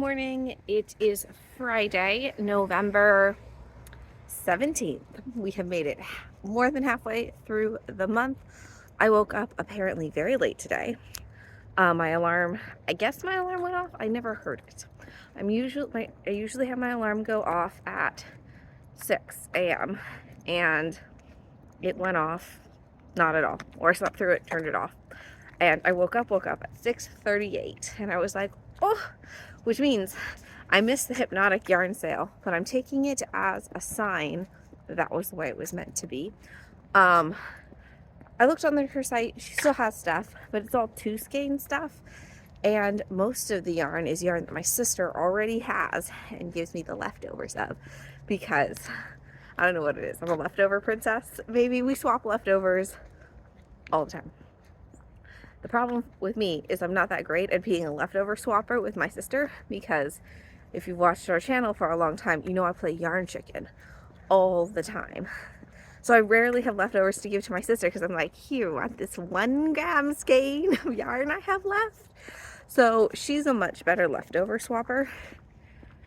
morning. It is Friday, November 17th. We have made it more than halfway through the month. I woke up apparently very late today. My alarm, I guess my alarm went off. I never heard it. I usually have my alarm go off at 6 a.m. and it went off not at all. Or I slept through it, turned it off. And I woke up at 6:38 and I was like, oh, which means I missed the hypnotic yarn sale, but I'm taking it as a sign that was the way it was meant to be. I looked on her site. She still has stuff, but it's all two skein stuff. And most of the yarn is yarn that my sister already has and gives me the leftovers of, because I don't know what it is. I'm a leftover princess. Maybe we swap leftovers all the time. The problem with me is I'm not that great at being a leftover swapper with my sister, because if you've watched our channel for a long time, you know I play yarn chicken all the time. So I rarely have leftovers to give to my sister, because I'm like, here, you want this 1 gram skein of yarn I have left? So she's a much better leftover swapper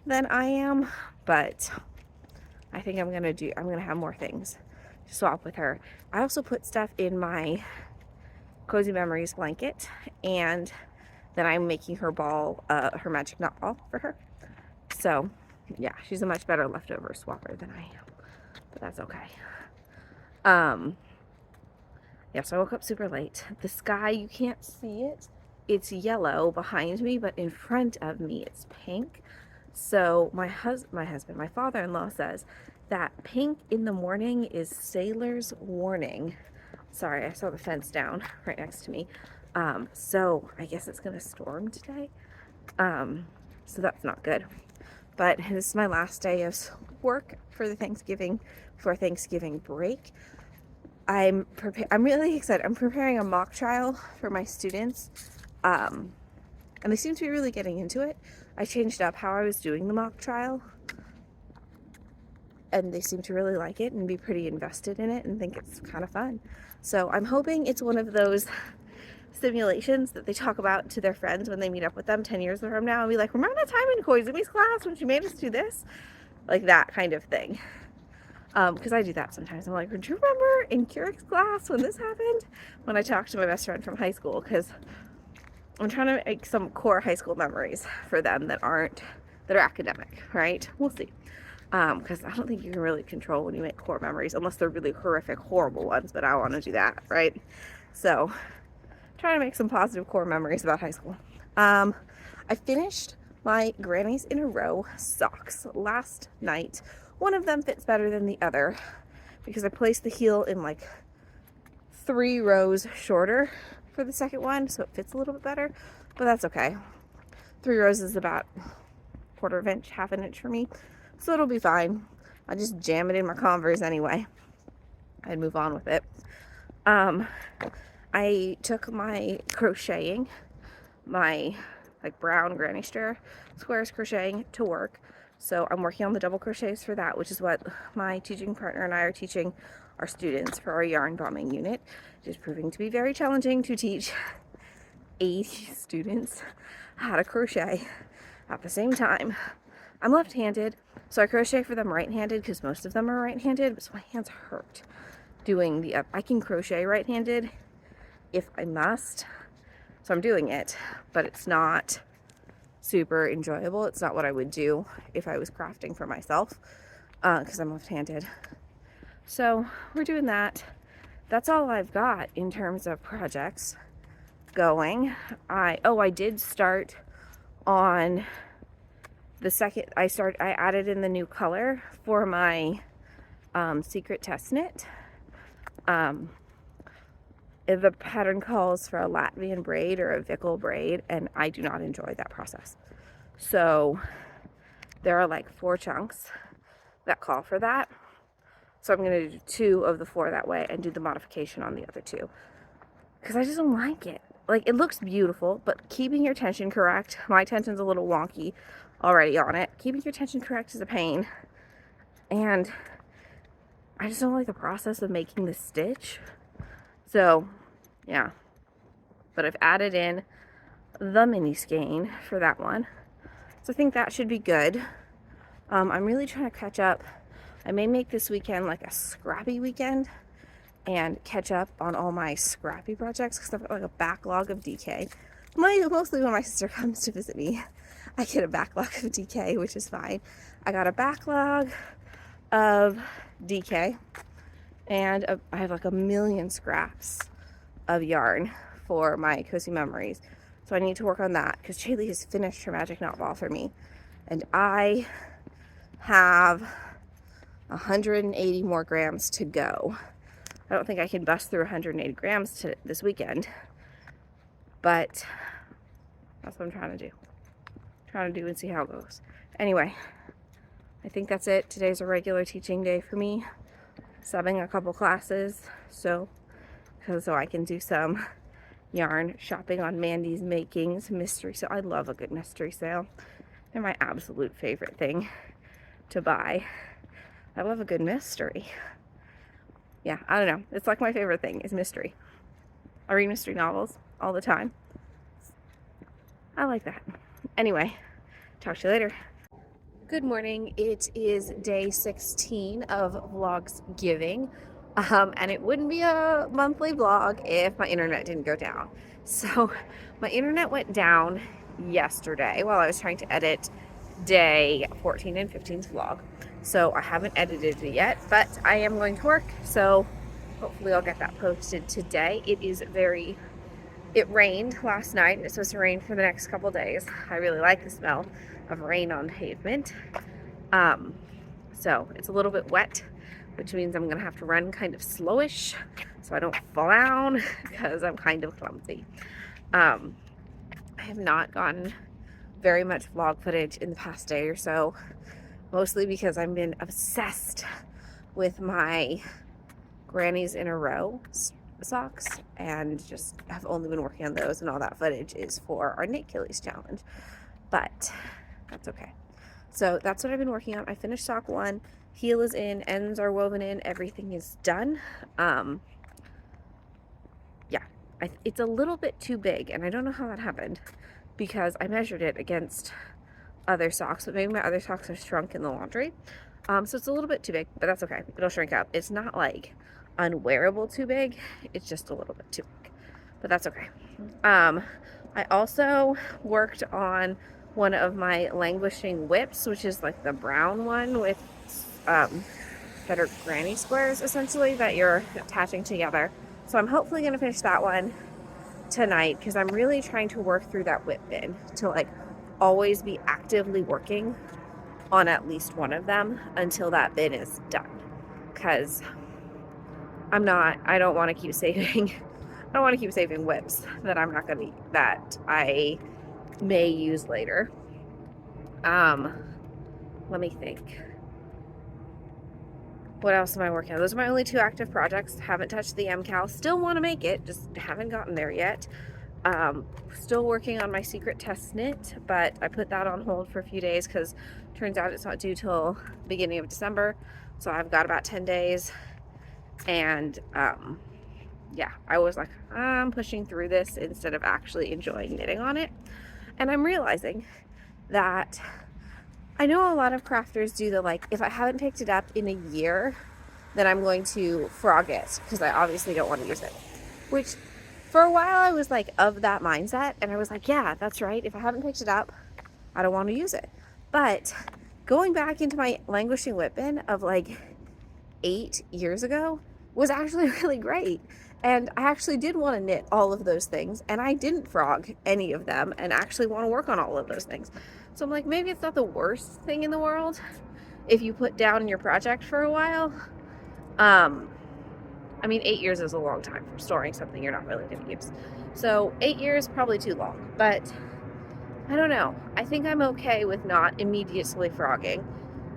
than I am, but I think I'm gonna have more things to swap with her. I also put stuff in my Cozy Memories blanket, and then I'm making her ball, her magic knot ball for her. So yeah, she's a much better leftover swapper than I am, but that's okay. Yeah, so I woke up super late. The sky, you can't see it. It's yellow behind me, but in front of me it's pink. So my father-in-law says that pink in the morning is sailor's warning. Sorry, I saw the fence down right next to me. So I guess it's gonna storm today. So that's not good. But this is my last day of work for Thanksgiving break. I'm really excited. I'm preparing a mock trial for my students. And they seem to be really getting into it. I changed up how I was doing the mock trial, and they seem to really like it and be pretty invested in it and think it's kind of fun. So I'm hoping it's one of those simulations that they talk about to their friends when they meet up with them 10 years from now and be like, remember that time in Koizumi's class when she made us do this? Like that kind of thing. Because I do that sometimes. I'm like, do you remember in Keurig's class when this happened? When I talked to my best friend from high school, because I'm trying to make some core high school memories for them that are academic, right? We'll see. Because I don't think you can really control when you make core memories, unless they're really horrific, horrible ones, but I want to do that, right? So, trying to make some positive core memories about high school. I finished my Grannies in a Row socks last night. One of them fits better than the other, because I placed the heel in like 3 rows shorter for the second one, so it fits a little bit better, but that's okay. 3 rows is about 1/4 inch, 1/2 inch for me, so it'll be fine. I just jam it in my Converse anyway. I'd move on with it. I took my crocheting, my like brown granny squares crocheting to work. So I'm working on the double crochets for that, which is what my teaching partner and I are teaching our students for our yarn bombing unit. It is proving to be very challenging to teach 80 students how to crochet at the same time. I'm left-handed, so I crochet for them right-handed because most of them are right-handed, so my hands hurt doing I can crochet right-handed if I must, so I'm doing it, but it's not super enjoyable. It's not what I would do if I was crafting for myself, because I'm left-handed. So we're doing that. That's all I've got in terms of projects going. I did start on the second. I added in the new color for my secret test knit. The pattern calls for a Latvian braid or a Vickel braid, and I do not enjoy that process. So there are like 4 chunks that call for that. So I'm going to do 2 of the 4 that way and do the modification on the other 2. Because I just don't like it. Like, it looks beautiful, but keeping your tension correct, my tension's a little wonky already on it. Keeping your tension correct is a pain. And I just don't like the process of making the stitch. So, yeah. But I've added in the mini skein for that one. So I think that should be good. I'm really trying to catch up. I may make this weekend like a scrappy weekend and catch up on all my scrappy projects because I've got like a backlog of DK. Mostly when my sister comes to visit me, I get a backlog of DK, which is fine. I got a backlog of DK and I have like a million scraps of yarn for my Cozy Memories. So I need to work on that because Shaylee has finished her magic knot ball for me. And I have 180 more grams to go. I don't think I can bust through 180 grams this weekend, but that's what I'm trying to do. And see how it goes. Anyway, I think that's it. Today's a regular teaching day for me. Subbing a couple classes, so I can do some yarn shopping on Mandy's Makings mystery sale. I love a good mystery sale. They're my absolute favorite thing to buy. I love a good mystery. Yeah, I don't know. It's like my favorite thing is mystery. I read mystery novels all the time. I like that. Anyway, talk to you later. Good morning. It is day 16 of Vlogsgiving. And it wouldn't be a monthly vlog if my internet didn't go down. So my internet went down yesterday while I was trying to edit day 14 and 15's vlog. So I haven't edited it yet, but I am going to work. So hopefully I'll get that posted today. It rained last night and it's supposed to rain for the next couple days. I really like the smell of rain on pavement. So it's a little bit wet, which means I'm gonna have to run kind of slowish so I don't fall down because I'm kind of clumsy. I have not gotten very much vlog footage in the past day or so, mostly because I've been obsessed with my Grannies in a Row socks and just have only been working on those, and all that footage is for our Knit Killies challenge, but that's okay. So that's what I've been working on. I finished sock 1, heel is in, ends are woven in, everything is done. Yeah, it's a little bit too big and I don't know how that happened because I measured it against other socks, but maybe my other socks are shrunk in the laundry. So it's a little bit too big, but that's okay. It'll shrink up. It's not like unwearable too big, it's just a little bit too big, but that's okay. I also worked on one of my languishing whips, which is like the brown one with that are granny squares essentially that you're attaching together. So I'm hopefully going to finish that one tonight because I'm really trying to work through that whip bin to like always be actively working on at least one of them until that bin is done, because I don't want to keep saving whips that that I may use later. Let me think. What else am I working on? Those are my only 2 active projects. Haven't touched the MCAL. Still want to make it, just haven't gotten there yet. Still working on my secret test knit, but I put that on hold for a few days because turns out it's not due till beginning of December. So I've got about 10 days. And yeah, I was like, I'm pushing through this instead of actually enjoying knitting on it. And I'm realizing that I know a lot of crafters do the like, if I haven't picked it up in a year, then I'm going to frog it because I obviously don't want to use it. Which for a while I was like of that mindset, and I was like, yeah, that's right. If I haven't picked it up, I don't want to use it. But going back into my languishing whip bin of like 8 years ago was actually really great. And I actually did want to knit all of those things, and I didn't frog any of them and actually want to work on all of those things. So I'm like, maybe it's not the worst thing in the world if you put down your project for a while. I mean, 8 years is a long time for storing something you're not really going to use. So 8 years, probably too long, but I don't know. I think I'm okay with not immediately frogging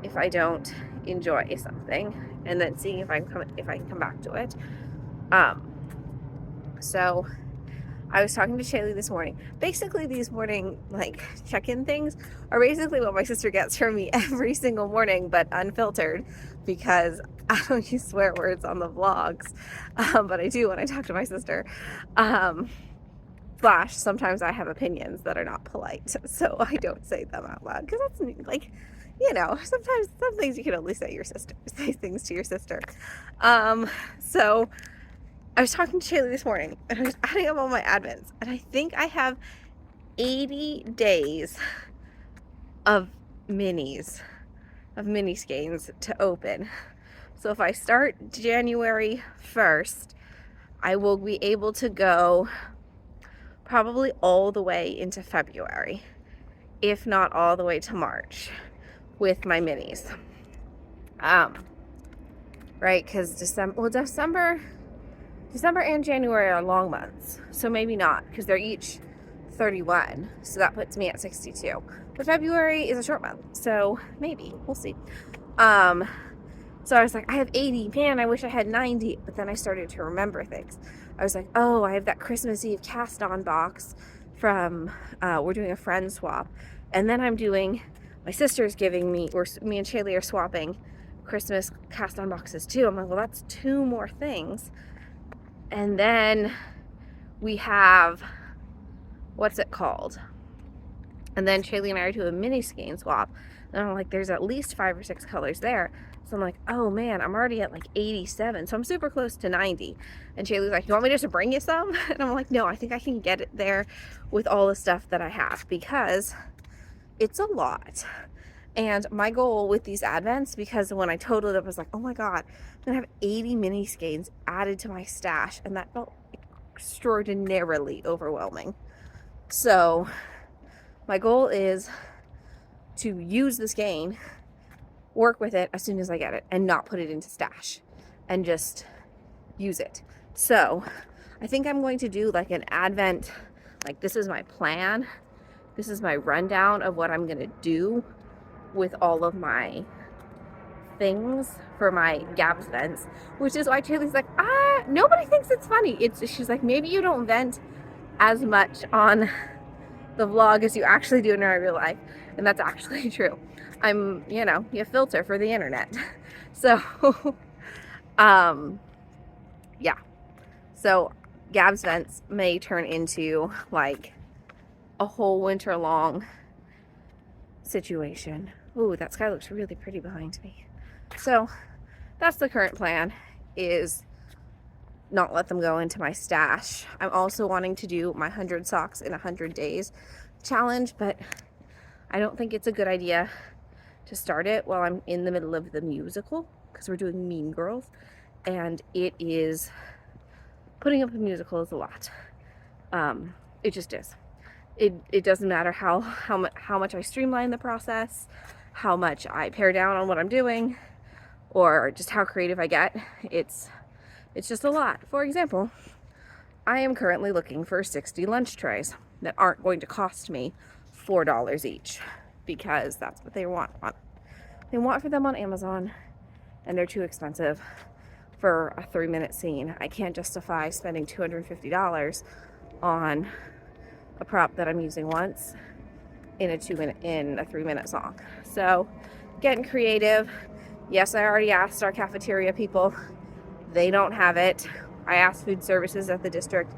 if I don't enjoy something, and then seeing if I can come back to it. So I was talking to Shaylee this morning. Basically, these morning like check-in things are basically what my sister gets from me every single morning, but unfiltered, because I don't use swear words on the vlogs, but I do when I talk to my sister. Slash, sometimes I have opinions that are not polite, so I don't say them out loud, because that's, like, you know, sometimes some things you can only say your sister, say things to your sister. So I was talking to Shaylee this morning, and I was adding up all my advents, and I think I have 80 days of mini skeins to open. So if I start January 1st, I will be able to go probably all the way into February, if not all the way to March, with my minis. Right, because December and January are long months, so maybe not, because they're each 31, so that puts me at 62. But February is a short month, so maybe, we'll see. So I was like, I have 80, man, I wish I had 90, but then I started to remember things. I was like, oh, I have that Christmas Eve cast-on box from, we're doing a friend swap, and then I'm doing, my sister's giving me, or me and Shaylee are swapping Christmas cast-on boxes too. I'm like, well, that's 2 more things. And then we have, what's it called? And then Shaylee and I are doing a mini skein swap. And I'm like, there's at least 5 or 6 colors there. So I'm like, oh man, I'm already at like 87. So I'm super close to 90. And Shaylee's like, you want me just to bring you some? And I'm like, no, I think I can get it there with all the stuff that I have, because it's a lot. And my goal with these advents, because when I totaled it, I was like, oh my God, I'm gonna have 80 mini skeins added to my stash. And that felt extraordinarily overwhelming. So my goal is to use the skein, work with it as soon as I get it, and not put it into stash, and just use it. So I think I'm going to do like an advent, like this is my plan, this is my rundown of what I'm gonna do with all of my things for my Gabs vents, which is why Shaylee's like, nobody thinks it's funny. She's like, maybe you don't vent as much on the vlog as you actually do in real life. And that's actually true. I'm, you know, you filter for the internet. So, yeah. So Gabs vents may turn into like a whole winter long situation. Ooh, that sky looks really pretty behind me. So that's the current plan, is not let them go into my stash. I'm also wanting to do my 100 socks in 100 days challenge, but I don't think it's a good idea to start it while I'm in the middle of the musical, because we're doing Mean Girls, and it is, putting up a musical is a lot. It just is. It doesn't matter how much I streamline the process, how much I pare down on what I'm doing, or just how creative I get. It's just a lot. For example, I am currently looking for 60 lunch trays that aren't going to cost me $4 each, because that's what they want for them on Amazon, and they're too expensive for a 3-minute scene. I can't justify spending $250 on a prop that I'm using once in a 3-minute song. So getting creative. Yes, I already asked our cafeteria people. They don't have it. I asked food services at the district.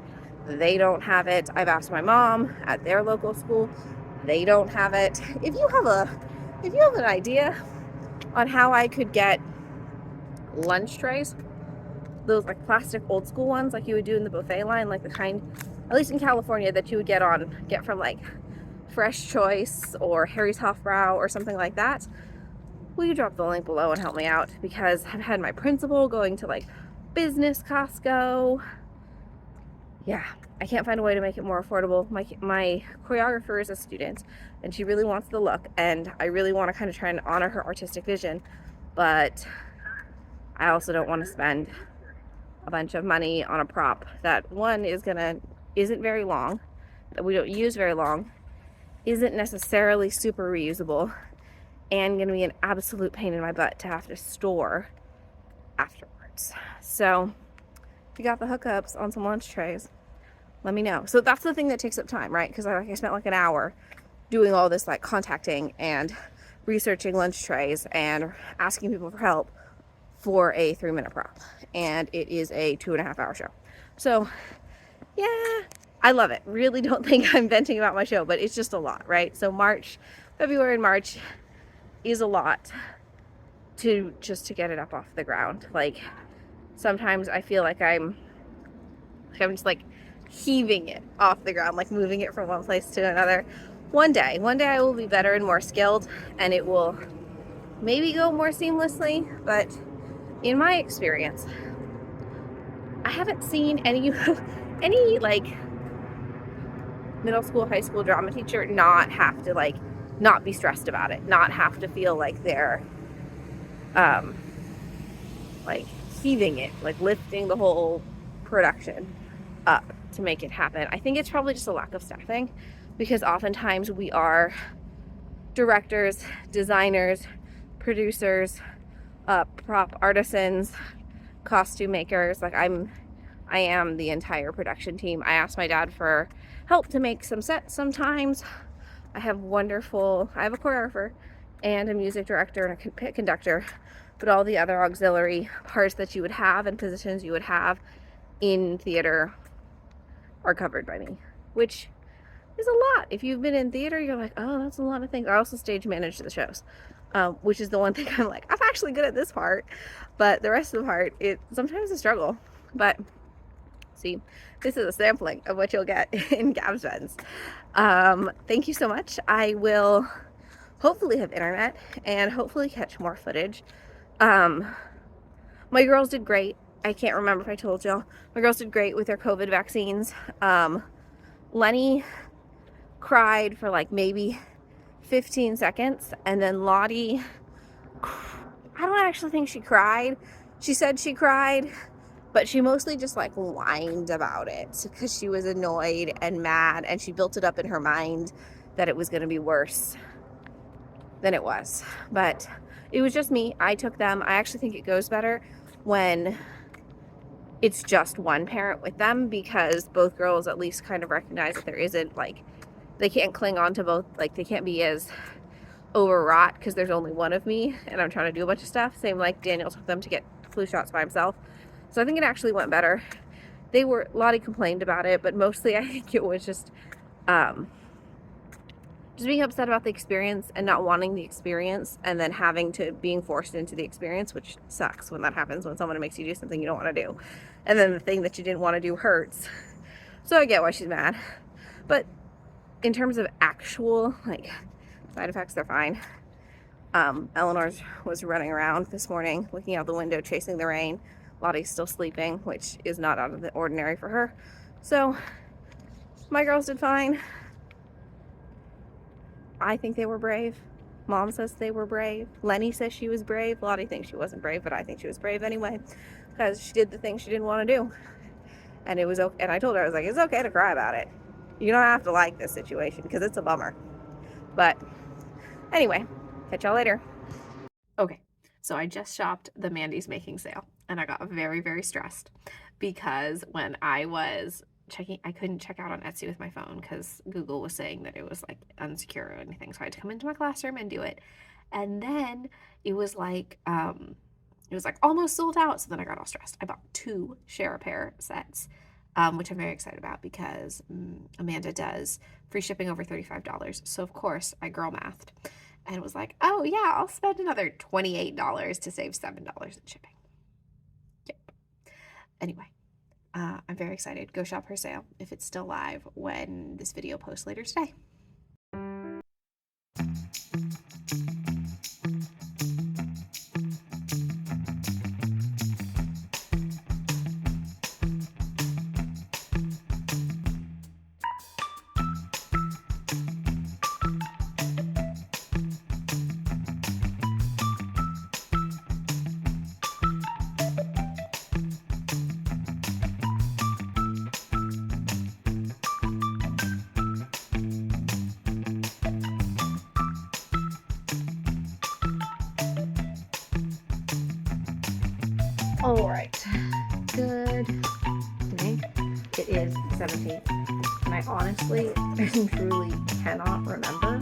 They don't have it. I've asked my mom at their local school. They don't have it. If you have an idea on how I could get lunch trays, those like plastic old school ones like you would do in the buffet line, like the kind, at least in California, that you would get from like Fresh Choice or Harry's Hofbrau or something like that, will you drop the link below and help me out? Because I've had my principal going to like business Costco. Yeah, I can't find a way to make it more affordable. My choreographer is a student, and she really wants the look, and I really want to kind of try and honor her artistic vision, but I also don't want to spend a bunch of money on a prop that, one, isn't very long, that we don't use very long, isn't necessarily super reusable, and gonna be an absolute pain in my butt to have to store afterwards. So if you got the hookups on some lunch trays, let me know. So that's the thing that takes up time, right? Because I spent like an hour doing all this, like contacting and researching lunch trays and asking people for help for a 3-minute prop, and it is a 2.5-hour show. So yeah, I love it. Really don't think I'm venting about my show, but it's just a lot, right? So February and March is a lot to get it up off the ground. Like sometimes I feel like I'm just like heaving it off the ground, like moving it from one place to another. One day I will be better and more skilled, and it will maybe go more seamlessly. But in my experience, I haven't seen any like middle school, high school drama teacher not have to like not be stressed about it, not have to feel like they're like heaving it, like lifting the whole production up to make it happen. I think it's probably just a lack of staffing, because oftentimes we are directors, designers, producers, prop artisans, costume makers. Like I am the entire production team. I asked my dad for help to make some sets sometimes. I have a choreographer and a music director and a pit conductor, but all the other auxiliary parts that you would have and positions you would have in theater are covered by me, which is a lot. If you've been in theater, you're like, oh, that's a lot of things. I also stage manage the shows, which is the one thing I'm like, I'm actually good at this part, but the rest of the part, it sometimes a struggle. But see, this is a sampling of what you'll get in Gab's Bends. Thank you so much. I will hopefully have internet and hopefully catch more footage. My girls did great. I can't remember if I told y'all. My girls did great with their COVID vaccines. Lenny cried for like maybe 15 seconds, and then Lottie, I don't actually think she cried. She said she cried, but she mostly just like whined about it because she was annoyed and mad, and she built it up in her mind that it was going to be worse than it was. But it was just me. I took them. I actually think it goes better when it's just one parent with them, because both girls at least kind of recognize that there isn't like, they can't cling on to both, like they can't be as overwrought because there's only one of me and I'm trying to do a bunch of stuff. Same like Daniel took them to get flu shots by himself. So I think it actually went better. Lottie complained about it, but mostly I think it was just being upset about the experience and not wanting the experience, and then being forced into the experience, which sucks when that happens, when someone makes you do something you don't want to do. And then the thing that you didn't want to do hurts. So I get why she's mad. But in terms of actual like side effects, they're fine. Eleanor was running around this morning, looking out the window, chasing the rain. Lottie's still sleeping, which is not out of the ordinary for her. So my girls did fine. I think they were brave. Mom says they were brave. Lenny says she was brave. Lottie thinks she wasn't brave, but I think she was brave anyway, because she did the thing she didn't want to do. And it was okay. And I told her, I was like, it's okay to cry about it. You don't have to like this situation because it's a bummer. But anyway, catch y'all later. Okay, so I just shopped the Mandy's making sale, and I got very, very stressed because when I was checking, I couldn't check out on Etsy with my phone because Google was saying that it was like unsecure or anything. So I had to come into my classroom and do it. And then it was like almost sold out. So then I got all stressed. I bought 2 share a pair sets, which I'm very excited about because Amanda does free shipping over $35. So of course I girl mathed and was like, oh yeah, I'll spend another $28 to save $7 in shipping. Yep. Anyway. I'm very excited. Go shop her sale if it's still live when this video posts later today. All right, good evening. It is 17th, and I honestly and truly cannot remember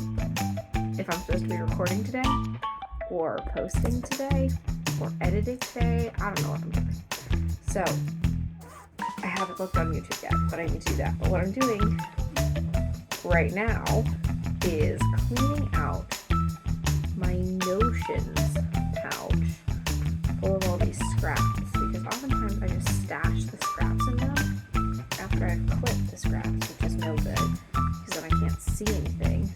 if I'm supposed to be recording today, or posting today, or editing today. I don't know what I'm doing. So, I haven't looked on YouTube yet, but I need to do that. But what I'm doing right now is cleaning out my notions pouch full of all these scraps, because oftentimes I just stash the scraps in them after I've clipped the scraps, which is no good because then I can't see anything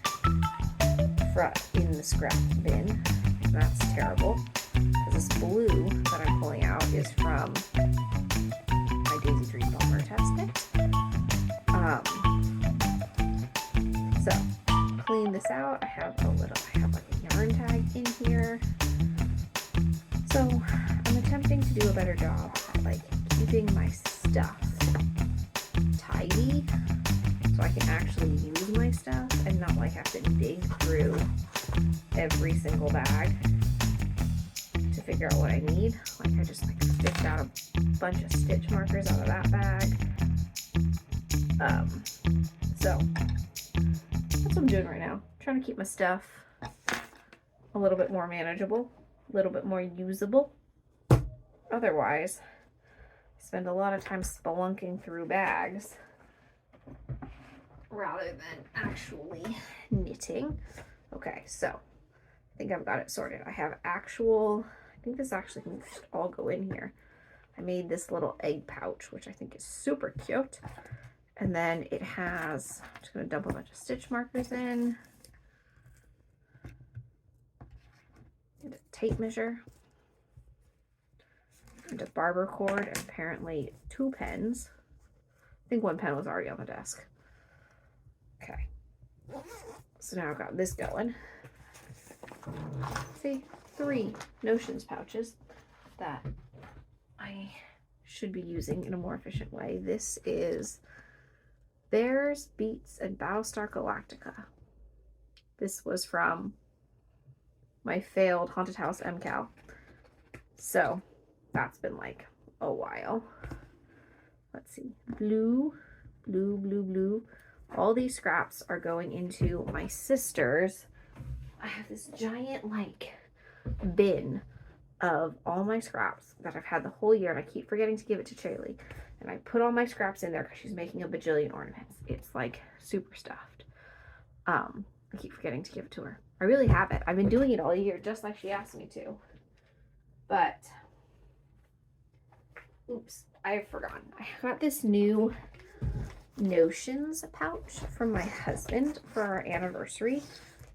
in the scrap bin, and that's terrible. Because this blue that I'm pulling out is from my Daisy Dream Bomber test kit. So clean this out. I have like a yarn tag in here. So I'm attempting to do a better job at like keeping my stuff tidy so I can actually use my stuff and not like have to dig through every single bag to figure out what I need. Like I just like stitched out a bunch of stitch markers out of that bag. So that's what I'm doing right now. I'm trying to keep my stuff a little bit more manageable, a little bit more usable. Otherwise, I spend a lot of time spelunking through bags rather than actually knitting. Okay, so I think I've got it sorted. I have I think this actually can just all go in here. I made this little egg pouch, which I think is super cute. And then it has, I'm just gonna dump a bunch of stitch markers in. And a tape measure. And a barber cord, and apparently 2 pens. I think 1 pen was already on the desk. Okay. So now I've got this going. See, 3 notions pouches that I should be using in a more efficient way. This is Bears, Beets, and Battlestar Galactica. This was from my failed Haunted House MCAL. So that's been like a while. Let's see. Blue. All these scraps are going into my sister's. I have this giant like bin of all my scraps that I've had the whole year, and I keep forgetting to give it to Chaylee. And I put all my scraps in there because she's making a bajillion ornaments. It's like super stuffed. I keep forgetting to give it to her. I really have it. I've been doing it all year just like she asked me to. But oops, I've forgotten. I got this new notions pouch from my husband for our anniversary,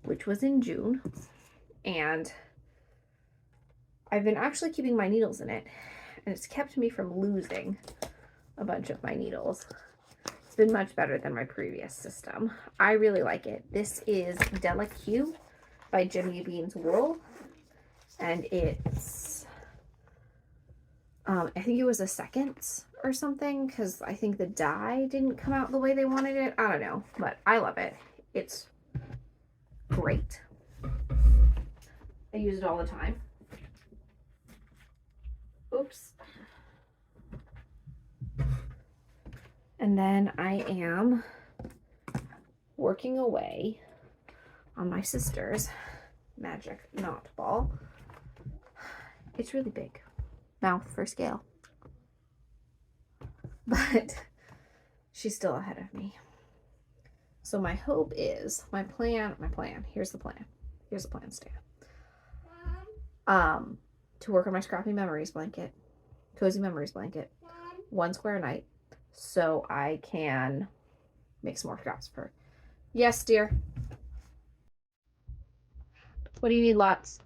which was in June, and I've been actually keeping my needles in it, and it's kept me from losing a bunch of my needles. It's been much better than my previous system. I really like it. This is Della Q by Jimmy Bean's Wool, and it's I think it was a seconds or something, because I think the dye didn't come out the way they wanted it. I don't know, but I love it. It's great. I use it all the time. Oops. And then I am working away on my sister's magic knot ball. It's really big. Mouth for scale. But she's still ahead of me. So my hope is, my plan, here's the plan. Here's the plan, Stan. To work on my Scrappy Memories blanket, Cozy Memories blanket, 1 square a night, so I can make some more scraps for her. Yes, dear. What do you need, lots?